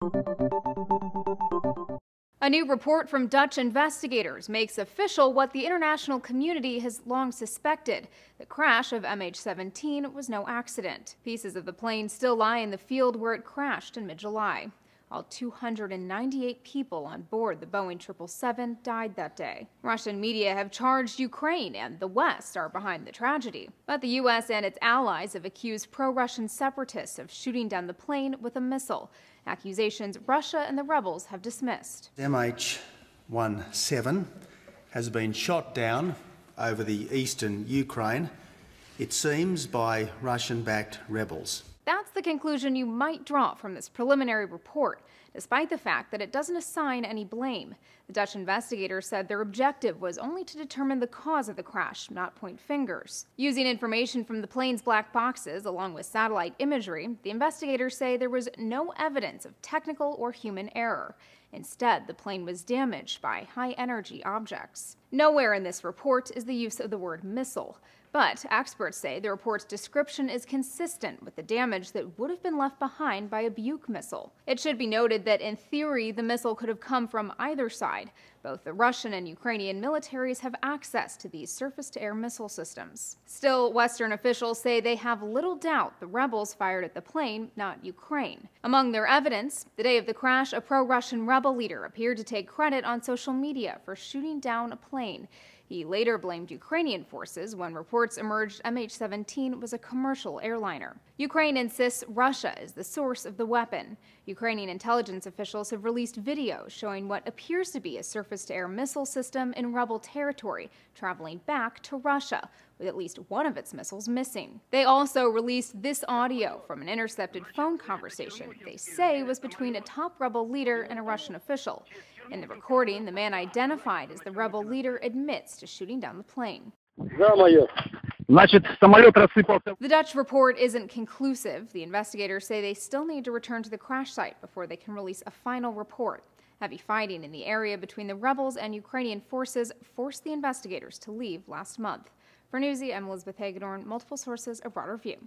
A new report from Dutch investigators makes official what the international community has long suspected. The crash of MH17 was no accident. Pieces of the plane still lie in the field where it crashed in mid-July. All 298 people on board the Boeing 777 died that day. Russian media have charged Ukraine and the West are behind the tragedy. But the U.S. and its allies have accused pro-Russian separatists of shooting down the plane with a missile. Accusations Russia and the rebels have dismissed. MH17 has been shot down over the eastern Ukraine, it seems, by Russian-backed rebels. That's the conclusion you might draw from this preliminary report, despite the fact that it doesn't assign any blame. The Dutch investigators said their objective was only to determine the cause of the crash, not point fingers. Using information from the plane's black boxes, along with satellite imagery, the investigators say there was no evidence of technical or human error. Instead, the plane was damaged by high-energy objects. Nowhere in this report is the use of the word missile. But experts say the report's description is consistent with the damage that would have been left behind by a Buk missile. It should be noted that in theory, the missile could have come from either side. Both the Russian and Ukrainian militaries have access to these surface-to-air missile systems. Still, Western officials say they have little doubt the rebels fired at the plane, not Ukraine. Among their evidence, the day of the crash, a pro-Russian rebel leader appeared to take credit on social media for shooting down a plane. He later blamed Ukrainian forces when reports emerged MH17 was a commercial airliner. Ukraine insists Russia is the source of the weapon. Ukrainian intelligence officials have released videos showing what appears to be a surface-to-air missile system in rebel territory traveling back to Russia, with at least one of its missiles missing. They also released this audio from an intercepted phone conversation they say was between a top rebel leader and a Russian official. In the recording, the man identified as the rebel leader admits to shooting down the plane. The Dutch report isn't conclusive. The investigators say they still need to return to the crash site before they can release a final report. Heavy fighting in the area between the rebels and Ukrainian forces forced the investigators to leave last month. For Newsy, I'm Elizabeth Hagedorn, multiple sources, a broader view.